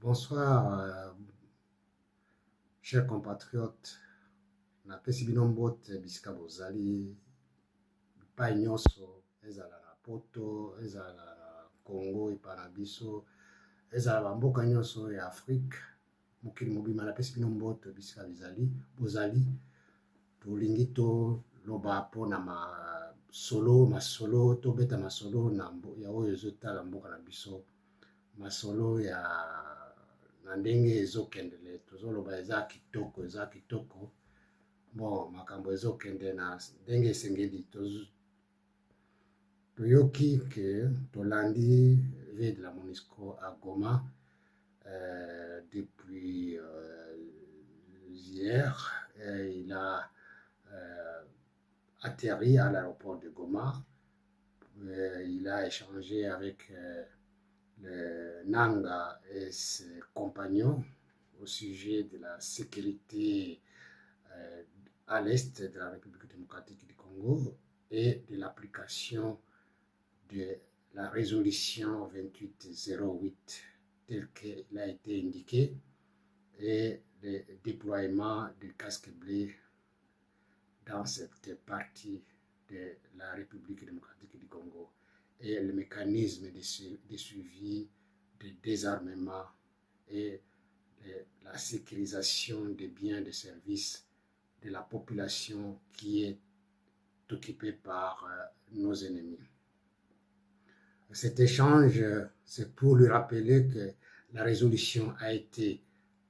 Bonsoir, chers compatriotes. Napesi bino mbote bisika bozali bipai nyonso, ezala na poto, ezala na Congo epa na biso, ezala bamboka nyonso ya Afrique mokili mobima. Napesi bino mbote bisika bozali tolingi toloba mpona masolo tobeta masolo ya oyo ezotala mboka na biso, masolo ya na ndenge ezokendele tozoloba eza kitoko. Bon, makambo ezokende na ndenge esengeli. Toyoki ke tolandi veille de la MONUSCO à Goma depuis hier. Il a atterri à l'aéroport de Goma. Il a échangé avec le Nanga et ses compagnons au sujet de la sécurité à l'est de la République démocratique du Congo et de l'application de la résolution 2808 telle qu'elle a été indiquée et le déploiement de casques bleus dans cette partie de la République démocratique du Congo et le mécanisme de suivi, de désarmement et de la sécurisation des biens et des services de la population qui est occupée par nos ennemis. Cet échange, c'est pour lui rappeler que la résolution a été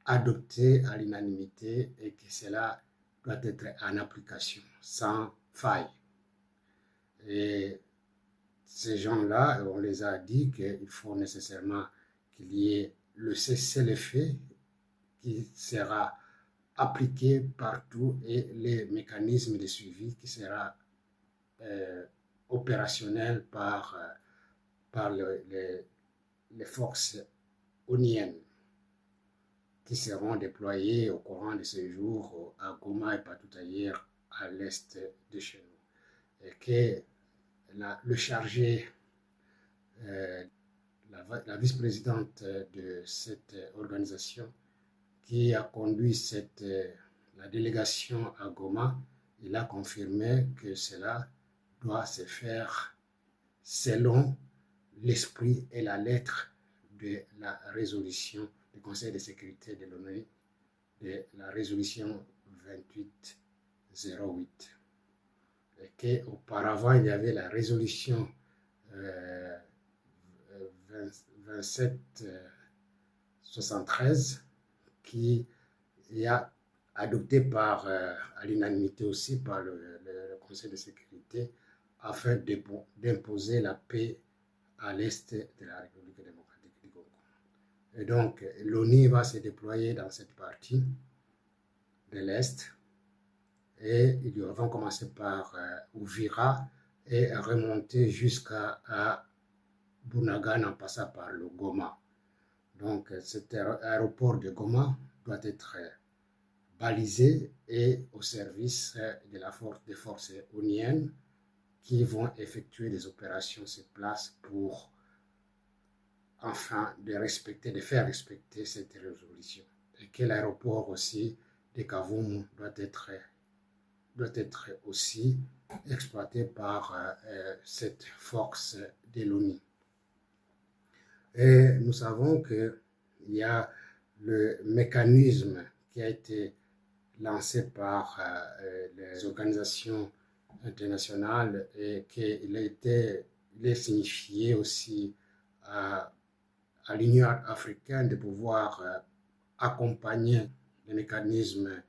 adoptée à l'unanimité et que cela doit être en application sans faille. Et ces gens-là, on les a dit qu'il faut nécessairement qu'il y ait le cessez-le-feu qui sera appliqué partout et les mécanismes de suivi qui sera opérationnel par les forces ONIennes qui seront déployées au courant de ces jours à Goma et partout ailleurs à l'est de chez nous. Et que le chargé, la vice-présidente de cette organisation qui a conduit la délégation à Goma, il a confirmé que cela doit se faire selon l'esprit et la lettre de la résolution du Conseil de sécurité de l'ONU, de la résolution 2808. Et qu'auparavant, il y avait la résolution 2773 qui est adoptée à l'unanimité aussi par le Conseil de sécurité afin d'imposer la paix à l'est de la République démocratique du Congo. Et donc, l'ONU va se déployer dans cette partie de l'est et ils vont commencer par Uvira et remonter jusqu'à Bunagana en passant par le Goma. Donc, cet aéroport de Goma doit être balisé et au service des forces ONIennes qui vont effectuer des opérations sur place pour enfin de faire respecter cette résolution. Et que l'aéroport aussi de Kavumu doit être aussi exploité par cette force de l'ONU. Et nous savons qu'il y a le mécanisme qui a été lancé par les organisations internationales et qu'il est signifié aussi à l'Union africaine de pouvoir accompagner les mécanismes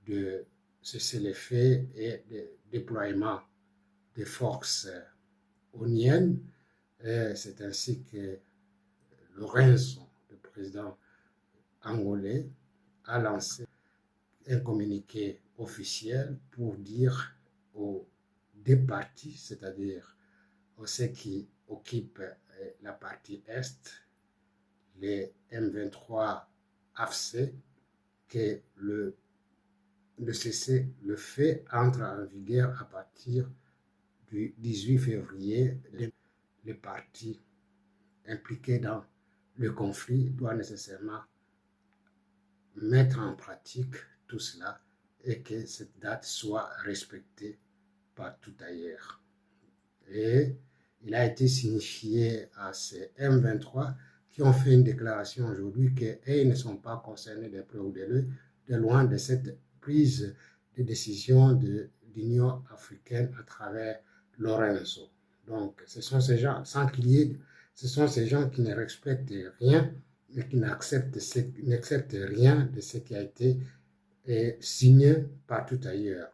de cessez-le-feu et de déploiement des forces ONIennes. C'est ainsi que Lorenzo, le président angolais, a lancé un communiqué officiel pour dire aux deux parties, c'est-à-dire ceux qui occupent la partie est, les M23 AFC, que le cessez-le-feu entre en vigueur à partir du 18 février. Les parties impliquées dans le conflit doit nécessairement mettre en pratique tout cela et que cette date soit respectée partout ailleurs. Et il a été signifié à ces M23 qui ont fait une déclaration aujourd'hui qu'ils ne sont pas concernés de près ou de loin de cette prise de décision de l'Union africaine à travers Lorenzo. Donc, ce sont ces gens, ce sont ces gens qui ne respectent rien et qui n'acceptent rien de ce qui a été signé partout ailleurs.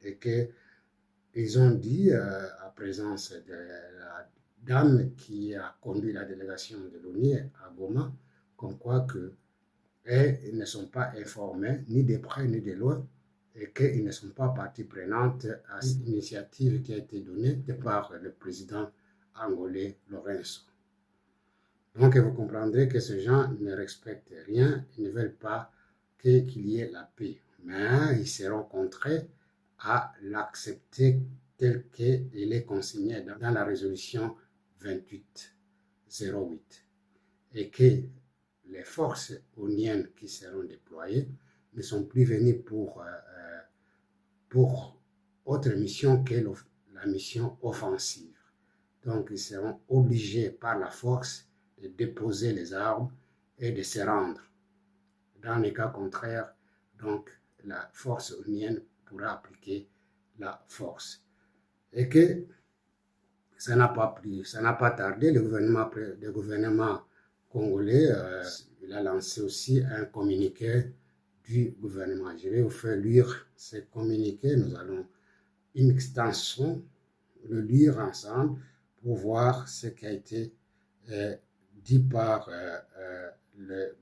Et qu'ils ont dit, à présence de la dame qui a conduit la délégation de l'ONU à Goma, comme quoi ils ne sont pas informés ni de près ni de loin et qu'ils ne sont pas partie prenante à cette initiative qui a été donnée par le président angolais Lorenzo. Donc vous comprendrez que ces gens ne respectent rien, ils ne veulent pas qu'il y ait la paix, mais ils seront contraints à l'accepter tel qu'il est consigné dans la résolution 2808 et que les forces onniennes qui seront déployées ne sont plus venues pour autre mission que la mission offensive. Donc ils seront obligés par la force de déposer les armes et de se rendre. Dans les cas contraires, donc la force onnienne pourra appliquer la force. Et que ça n'a pas tardé, le gouvernement congolais, il a lancé aussi un communiqué du gouvernement. Je vais vous faire lire ce communiqué, nous allons une extension, le lire ensemble pour voir ce qui a été dit par le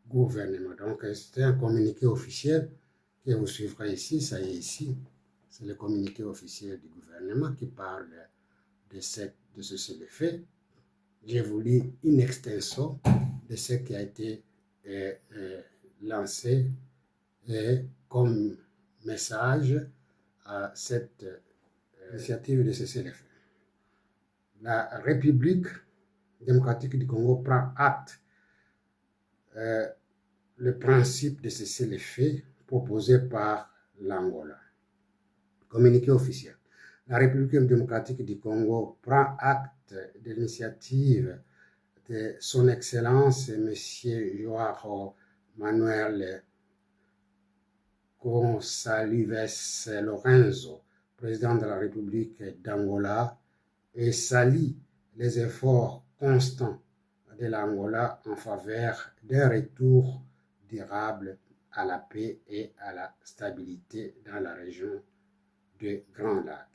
gouvernement. Donc c'est un communiqué officiel que vous suivrez ici, ça y est ici. C'est le communiqué officiel du gouvernement qui parle de ce cessez-le-feu. J'ai voulu une extension de ce qui a été lancé comme message à cette initiative de cessez-le-feu. La République démocratique du Congo prend acte le principe de cessez-le-feu proposé par l'Angola. Communiqué officiel. La République démocratique du Congo prend acte de l'initiative de son Excellence M. Joao Manuel Gonçalves Lorenzo, président de la République d'Angola, et salue les efforts constants de l'Angola en faveur d'un retour durable à la paix et à la stabilité dans la région des Grands Lacs.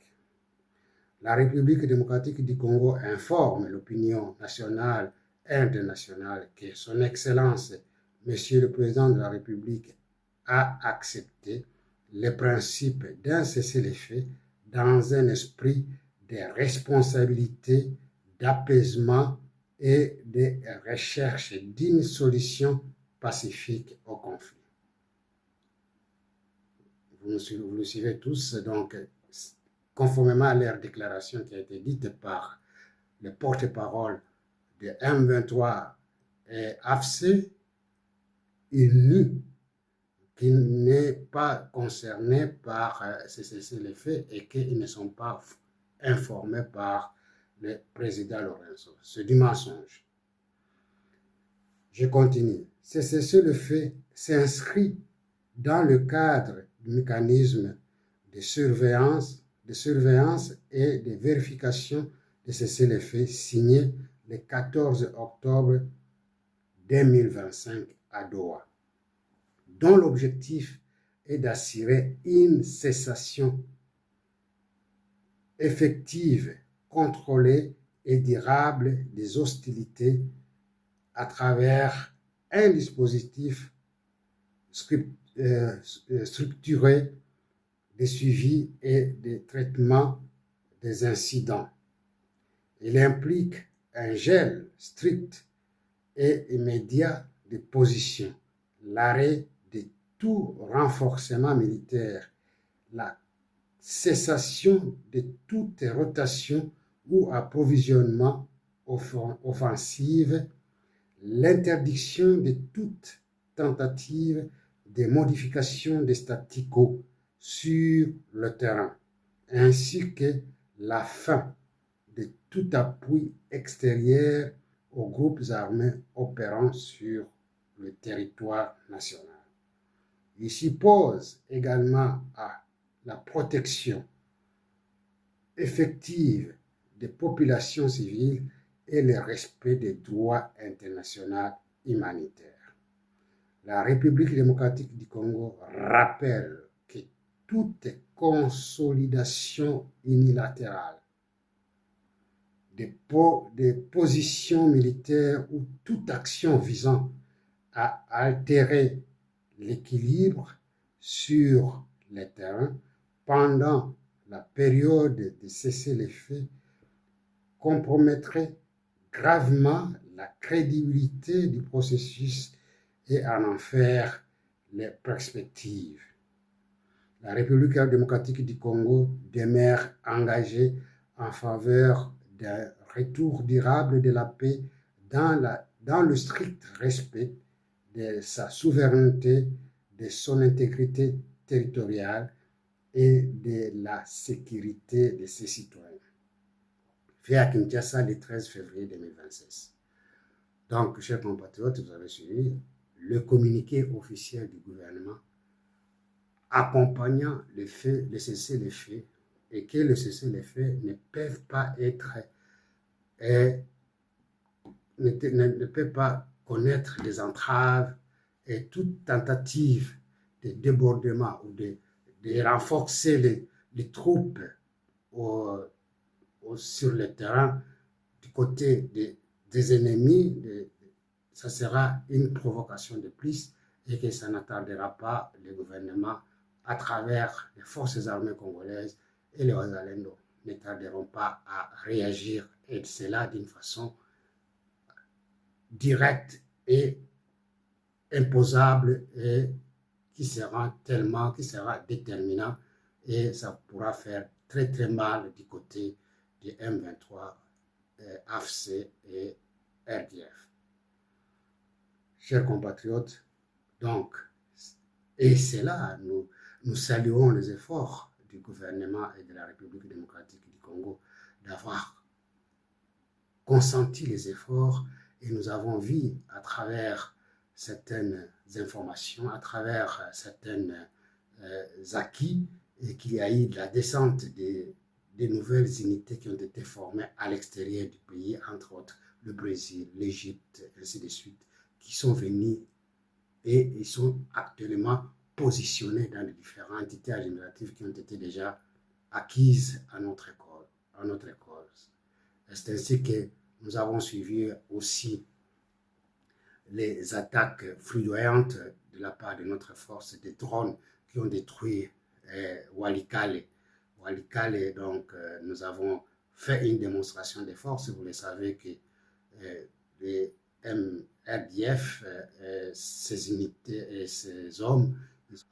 La République démocratique du Congo informe l'opinion nationale et internationale que son Excellence, Monsieur le Président de la République, a accepté les principes d'un cessez-le-feu dans un esprit de responsabilité, d'apaisement et de recherche d'une solution pacifique au conflit. Vous le suivez tous, donc, conformément à leur déclaration qui a été dite par le porte-parole de M23 et AFC, il nie qu'il n'est pas concerné par ce cessez-le-feu et qu'ils ne sont pas informés par le président Lorenzo. C'est du mensonge. Je continue. Ce cessez-le-feu s'inscrit dans le cadre du mécanisme de surveillance et de vérification de cessez-le-feu signé le 14 octobre 2025 à Doha, dont l'objectif est d'assurer une cessation effective, contrôlée et durable des hostilités à travers un dispositif structuré de suivi et de traitement des incidents. Il implique un gel strict et immédiat de position, l'arrêt de tout renforcement militaire, la cessation de toute rotation ou approvisionnement offensive, l'interdiction de toute tentative de modification des statu quo sur le terrain, ainsi que la fin de tout appui extérieur aux groupes armés opérant sur le territoire national. Il s'y pose également à la protection effective des populations civiles et le respect des droits internationaux humanitaires. La République démocratique du Congo rappelle que toute consolidation unilatérale des positions militaires ou toute action visant à altérer l'équilibre sur le terrain pendant la période de cessez-le-feu compromettrait gravement la crédibilité du processus et en faire les perspectives. La République démocratique du Congo demeure engagée en faveur d'un retour durable de la paix dans le strict respect de sa souveraineté, de son intégrité territoriale et de la sécurité de ses citoyens. Fait à Kinshasa le 13 février 2026. Donc, chers compatriotes, vous avez suivi le communiqué officiel du gouvernement accompagnant le cessez-le-feu et que le cessez-le-feu ne peuvent pas être ne peut pas connaître des entraves et toute tentative de débordement ou de renforcer les troupes sur le terrain du côté des ennemis, ça sera une provocation de plus et que ça n'attardera pas le gouvernement à travers les forces armées congolaises et les Wazalendo ne tarderont pas à réagir et cela d'une façon directe et imposable et qui sera déterminant et ça pourra faire très très mal du côté du M23, AFC et RDF. Chers compatriotes, donc, et c'est là, nous saluons les efforts du gouvernement et de la République démocratique du Congo d'avoir consenti les efforts et nous avons vu à travers certaines informations, à travers certains acquis, et qu'il y a eu de la descente des nouvelles unités qui ont été formées à l'extérieur du pays, entre autres le Brésil, l'Égypte, ainsi de suite, qui sont venus et ils sont actuellement positionnés dans les différentes entités administratives qui ont été déjà acquises à notre cause. C'est ainsi que nous avons suivi aussi les attaques foudroyantes de la part de notre force, des drones qui ont détruit Walikale. Walikale, donc, nous avons fait une démonstration de force. Vous le savez que les RDF, ces unités et ces hommes,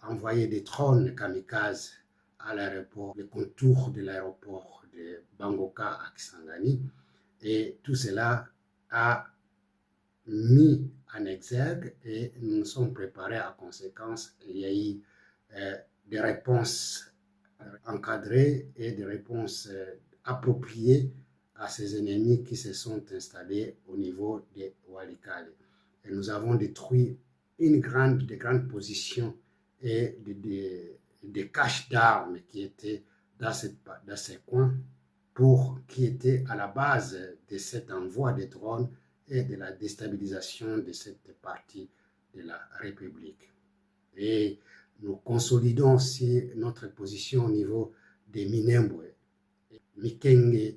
ont envoyé des drones kamikazes à l'aéroport, le contour de l'aéroport de Bangoka à Kisangani. Et tout cela a mis en exergue et nous nous sommes préparés à conséquence. Il y a eu des réponses encadrées et des réponses appropriées à ces ennemis qui se sont installés au niveau de Walikale. Et nous avons détruit de grandes positions et des caches d'armes qui étaient dans ces coins qui étaient à la base de cet envoi de drones et de la déstabilisation de cette partie de la République. Et nous consolidons aussi notre position au niveau des Minembwe, Mikenge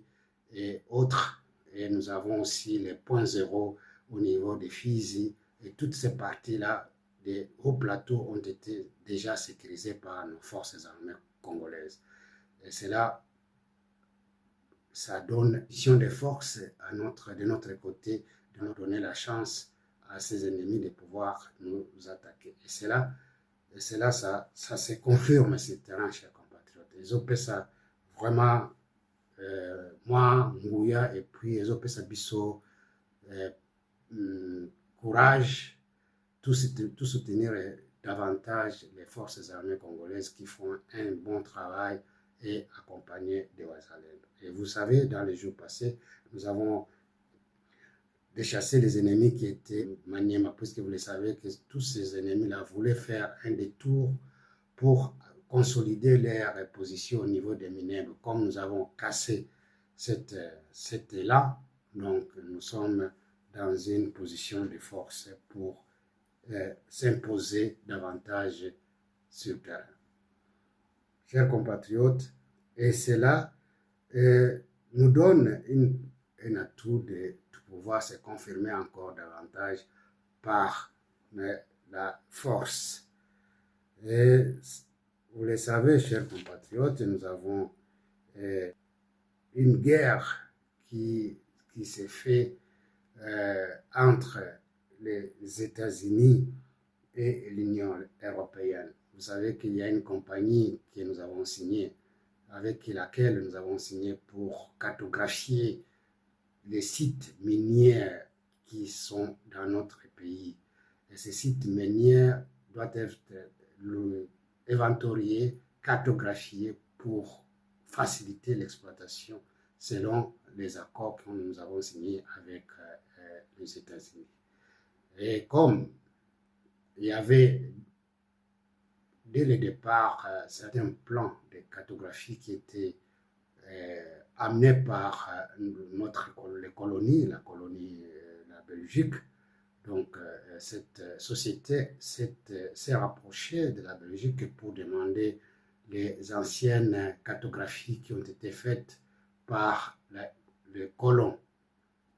et autres. Et nous avons aussi les points zéro au niveau des Fizi. Et toutes ces parties-là des hauts plateaux ont été déjà sécurisées par nos forces armées congolaises. Et cela, ça donne une mission de force de notre côté, de nous donner la chance à ces ennemis de pouvoir nous attaquer. Et cela, ça se confirme sur le terrain, chers compatriotes. Ils ont fait ça vraiment, moi, Ngouya, et puis ils ont fait ça bisso, courage, tout soutenir davantage les forces armées congolaises qui font un bon travail et accompagner des Wazalendo. Et vous savez, dans les jours passés, nous avons déchassé les ennemis qui étaient Maniema, puisque vous le savez que tous ces ennemis-là voulaient faire un détour pour consolider leur position au niveau des Minembres. Comme nous avons cassé cet élan, donc nous sommes dans une position de force pour s'imposer davantage sur le terrain. Chers compatriotes, et cela nous donne un atout de pouvoir se confirmer encore davantage par la force. Et vous le savez, chers compatriotes, nous avons une guerre qui s'est faite entre les États-Unis et l'Union européenne. Vous savez qu'il y a une compagnie que nous avons signée, avec laquelle nous avons signé pour cartographier les sites miniers qui sont dans notre pays. Et ces sites miniers doivent être inventoriés, cartographiés pour faciliter l'exploitation selon les accords que nous avons signés avec les États-Unis. Et comme il y avait dès le départ certains plans de cartographie qui étaient amenés par les colonies, la Belgique. Donc cette société s'est rapprochée de la Belgique pour demander les anciennes cartographies qui ont été faites par les colons.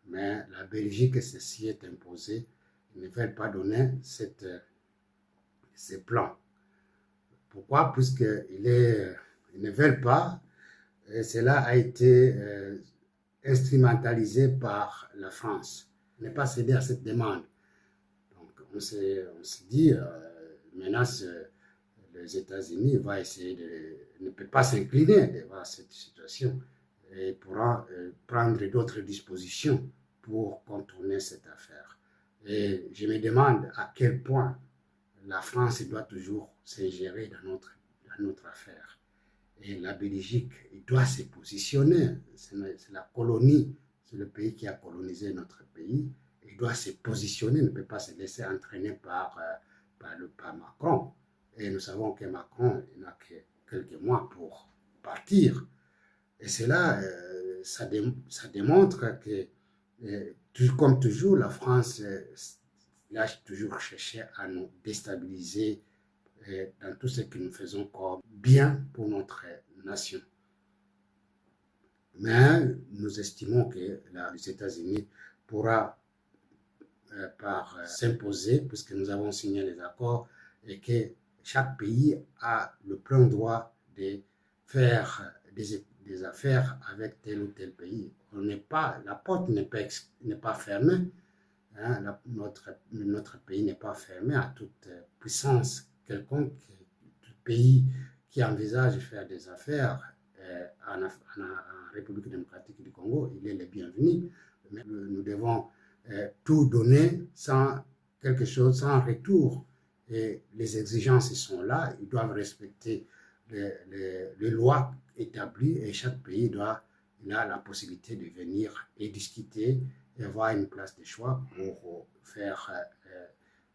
Mais la Belgique s'y est imposée. Ils ne veulent pas donner ces plans. Pourquoi? Puisqu'ils ne veulent pas. Et cela a été instrumentalisé par la France. Ne pas céder à cette demande. Donc on s'est dit, maintenant les États-Unis ne peut pas s'incliner devant cette situation et pourra prendre d'autres dispositions pour contourner cette affaire. Et je me demande à quel point la France doit toujours s'ingérer dans notre affaire. Et la Belgique, il doit se positionner. C'est la colonie, c'est le pays qui a colonisé notre pays. Il doit se positionner, il ne peut pas se laisser entraîner par Macron. Et nous savons que Macron n'a que quelques mois pour partir. Et cela, ça démontre que, comme toujours, la France lâche toujours cherché à nous déstabiliser dans tout ce que nous faisons comme bien pour notre nation. Mais nous estimons que les États-Unis pourra s'imposer, puisque nous avons signé les accords, et que chaque pays a le plein droit de faire des affaires avec tel ou tel pays. La porte n'est pas fermée. Hein, notre pays n'est pas fermé à toute puissance quelconque. Tout pays qui envisage de faire des affaires en République démocratique du Congo, il est le bienvenu. Mais nous devons tout donner sans quelque chose, sans retour. Et les exigences sont là, ils doivent respecter les lois établies et chaque pays a la possibilité de venir et discuter et avoir une place de choix pour faire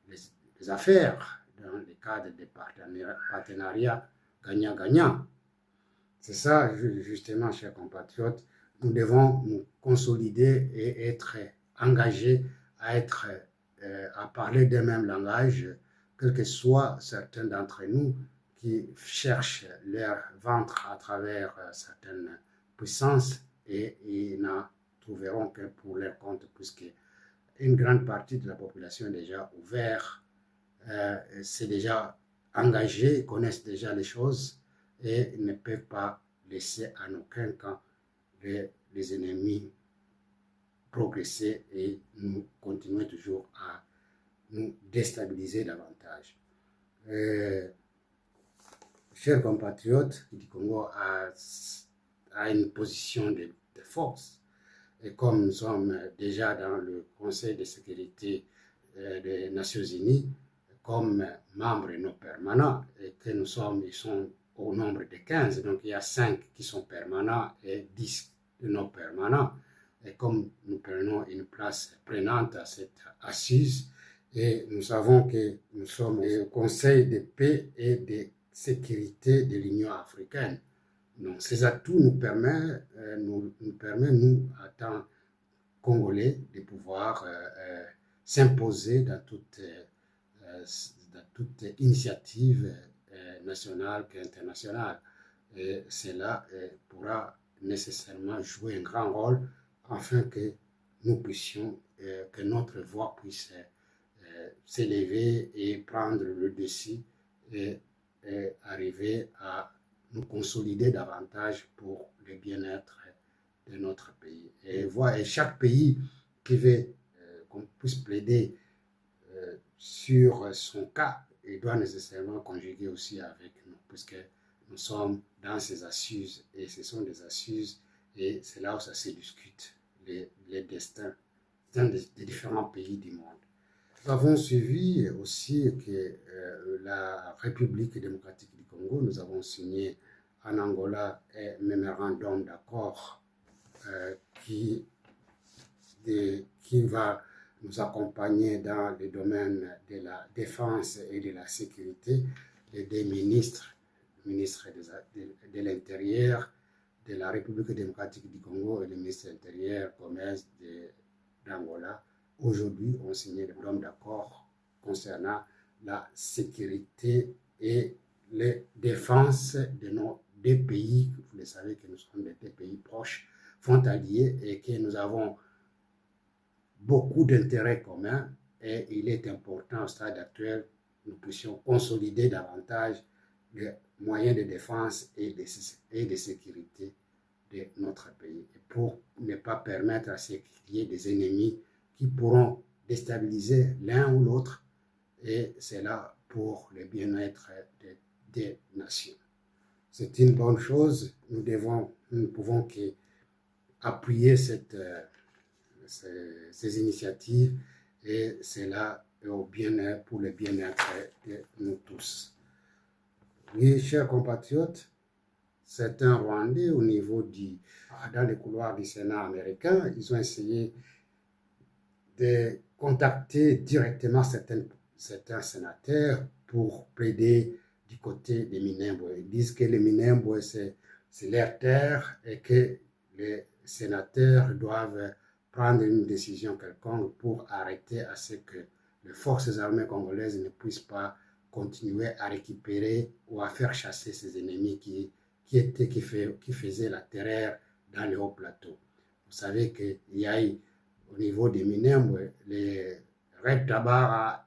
les affaires dans le cadre des partenariats gagnant-gagnant. C'est ça, justement, chers compatriotes, nous devons nous consolider et être engagés à parler d'un même langage, quel que soit certains d'entre nous qui cherchent leur ventre à travers certaines puissances et ils n'en trouveront que pour leur compte, puisque une grande partie de la population est déjà ouverte, c'est déjà engagé, connaissent déjà les choses et ne peuvent pas laisser en aucun cas les ennemis progresser et nous continuer toujours à nous déstabiliser davantage. Chers compatriotes, le Congo a une position de force. Et comme nous sommes déjà dans le Conseil de sécurité des Nations Unies comme membres non permanents et que ils sont au nombre de 15. Donc il y a 5 qui sont permanents et 10 non permanents. Et comme nous prenons une place prenante à cette assise, et nous savons que nous sommes au Conseil de paix et de sécurité de l'Union africaine. Donc ces atouts nous permettent, nous, en tant que Congolais, de pouvoir s'imposer dans toute initiative nationale qu'internationale. Et cela pourra nécessairement jouer un grand rôle afin que nous puissions, que notre voix puisse s'élever et prendre le dessus et arriver à nous consolider davantage pour le bien-être de notre pays. Et chaque pays qui veut qu'on puisse plaider sur son cas, il doit nécessairement conjuguer aussi avec nous, puisque nous sommes dans ces assises, et ce sont des assises, et c'est là où ça se discute, les destins des différents pays du monde. Nous avons suivi aussi que la République démocratique du Congo, nous avons signé en Angola un mémorandum d'accord qui va nous accompagner dans le domaine de la défense et de la sécurité. Les deux ministres de l'Intérieur de la République démocratique du Congo et le ministre de l'Intérieur Gomez d'Angola, aujourd'hui, ont signé le mémorandum d'accord concernant la sécurité et la défense de nos deux pays. Vous le savez que nous sommes des deux pays proches, frontaliers, et que nous avons beaucoup d'intérêts communs, et il est important au stade actuel que nous puissions consolider davantage les moyens de défense et de sécurité de notre pays, et pour ne pas permettre à ce qu'il y ait des ennemis qui pourront déstabiliser l'un ou l'autre, et c'est là pour le bien-être des nations. C'est une bonne chose. Nous ne pouvons qu'appuyer ces initiatives, et c'est là pour le bien-être de nous tous. Oui, chers compatriotes, certains Rwandais dans les couloirs du Sénat américain, ils ont essayé de contacter directement certains sénateurs pour plaider du côté des Minembwe. Ils disent que les Minembwe, c'est leur terre, et que les sénateurs doivent prendre une décision quelconque pour arrêter à ce que les forces armées congolaises ne puissent pas continuer à récupérer ou à faire chasser ces ennemis qui faisaient la terreur dans les hauts plateaux. Vous savez qu'il y a eu au niveau des Minembwe les Red Tabara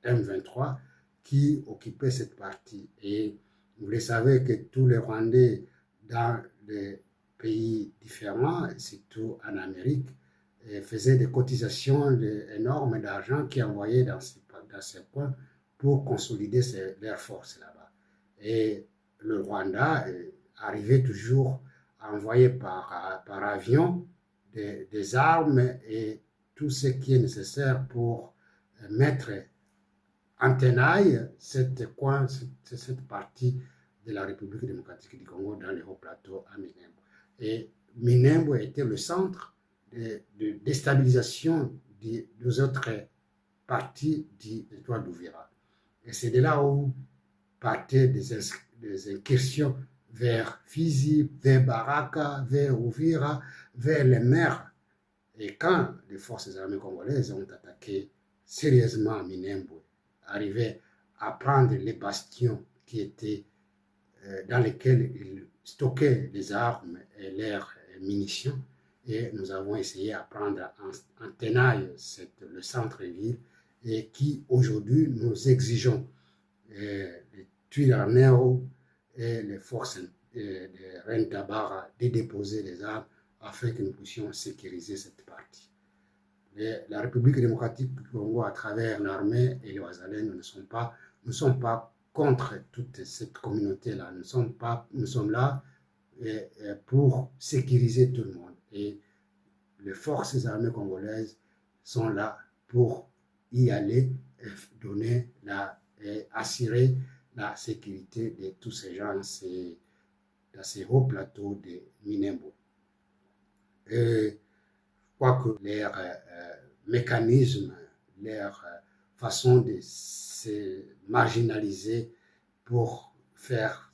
M23 qui occupaient cette partie. Et vous le savez que tous les Rwandais dans les pays différents, surtout en Amérique, faisaient des cotisations énormes d'argent qu'ils envoyaient dans ces coins pour consolider leurs forces là-bas. Et le Rwanda arrivait toujours à envoyer par avion des armes et tout ce qui est nécessaire pour mettre en tenaille cette partie de la République démocratique du Congo dans les hauts plateaux à Minembwe. Et Minembwe était le centre de déstabilisation des autres parties du territoire d'Uvira. Et c'est de là où partaient des incursions vers Fizi, vers Baraka, vers Uvira, vers les mers. Et quand les forces armées congolaises ont attaqué sérieusement Minembwe, arrivaient à prendre les bastions qui étaient dans lesquels ils stockaient les armes et leurs munitions, et nous avons essayé à prendre en tenaille le centre-ville, et qui aujourd'hui nous exigeons les Twirwaneho et les forces de Rentabara de déposer les armes afin que nous puissions sécuriser cette partie. La République démocratique du Congo, à travers l'armée et les Ouazalais, nous ne sommes pas contre toute cette communauté-là. Nous sommes là pour sécuriser tout le monde. Et les forces armées congolaises sont là pour y aller et donner et assurer la sécurité de tous ces gens dans ces hauts plateaux de Minembwe. Je crois que leur mécanisme, leur façon de se marginaliser pour faire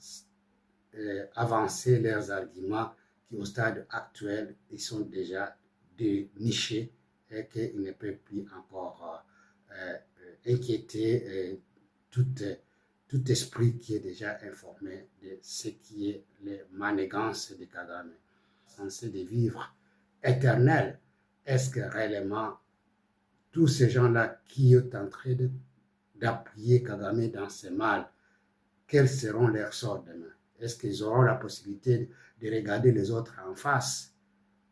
avancer leurs arguments qui au stade actuel, ils sont déjà dénichés et qu'ils ne peuvent plus encore inquiéter tout esprit qui est déjà informé de ce qui est les manigances de Kagame. Censé de vivre éternel, est-ce que réellement tous ces gens-là qui sont en train d'appuyer Kagame dans ses mal, quels seront leurs sorts demain? Est-ce qu'ils auront la possibilité de regarder les autres en face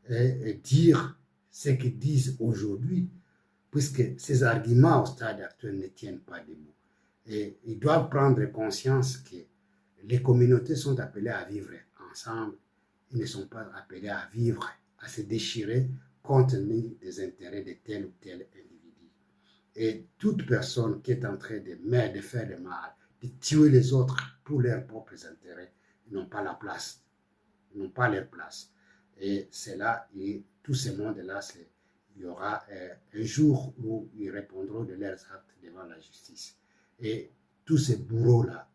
et dire ce qu'ils disent aujourd'hui, puisque ces arguments au stade actuel ne tiennent pas debout. Et ils doivent prendre conscience que les communautés sont appelées à vivre ensemble. Ils ne sont pas appelés à vivre, à se déchirer compte tenu des intérêts de tel ou tel individu. Et toute personne qui est en train de faire le mal, de tuer les autres pour leurs propres intérêts, ils n'ont pas la place. Ils n'ont pas leur place. Et c'est là, et tout ce monde-là, il y aura un jour où ils répondront de leurs actes devant la justice. Et tous ces bourreaux-là,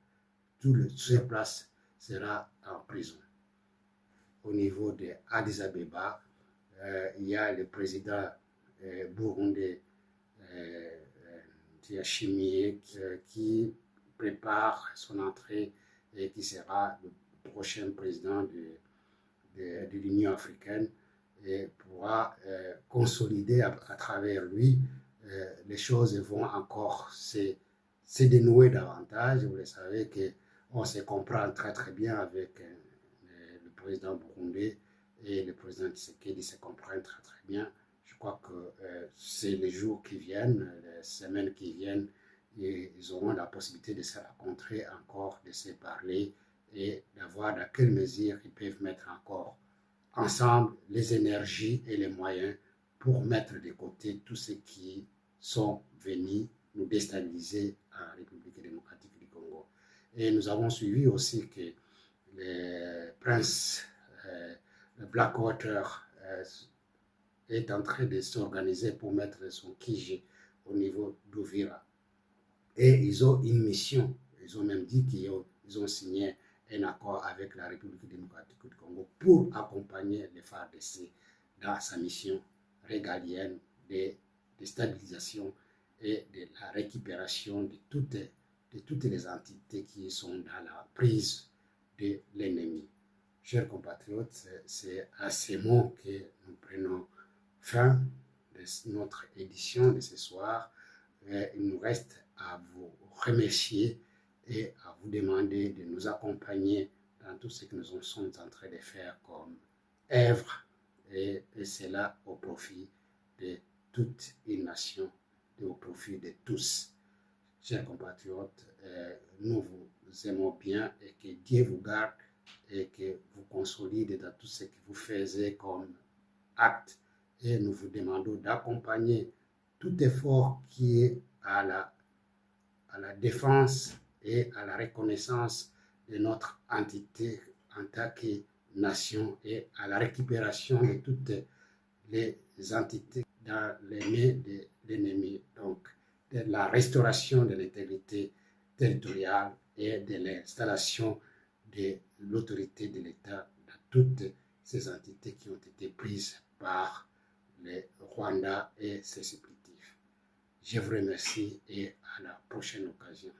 toutes ces places sera en prison. Au niveau de Addis Abeba, il y a le président burundais Ndayishimiye qui prépare son entrée et qui sera le prochain président de l'Union africaine et pourra consolider à travers lui. Les choses vont encore se dénouer davantage. Vous le savez qu'on se comprend très très bien avec le président burundais et le président Tshisekedi se comprennent très très bien. Je crois que c'est les jours qui viennent, les semaines qui viennent, et ils auront la possibilité de se rencontrer encore, de se parler et d'avoir dans quelle mesure ils peuvent mettre encore ensemble les énergies et les moyens pour mettre de côté tous ceux qui sont venus nous déstabiliser en République démocratique du Congo. Et nous avons suivi aussi que le prince Blackwater est en train de s'organiser pour mettre son QG au niveau d'Uvira. Et ils ont une mission. Ils ont même dit qu'ils ont signé un accord avec la République démocratique du Congo pour accompagner les FARDC dans sa mission régalienne de stabilisation et de la récupération de toutes les entités qui sont dans la prise de l'ennemi. Chers compatriotes, c'est à ces mots que nous prenons fin de notre édition de ce soir. Il nous reste à vous remercier et à vous demander de nous accompagner dans tout ce que nous sommes en train de faire comme œuvre, et cela au profit de toute une nation et au profit de tous. Chers compatriotes, nous vous aimons bien et que Dieu vous garde et que vous consolide dans tout ce que vous faites comme acte. Et nous vous demandons d'accompagner tout effort qui est à la défense et à la reconnaissance de notre entité en tant que nation et à la récupération de toutes les entités dans les mains de l'ennemi. Donc, de la restauration de l'intégrité territoriale et de l'installation de l'autorité de l'État dans toutes ces entités qui ont été prises par le Rwanda et ses supplétifs. Je vous remercie et à la prochaine occasion.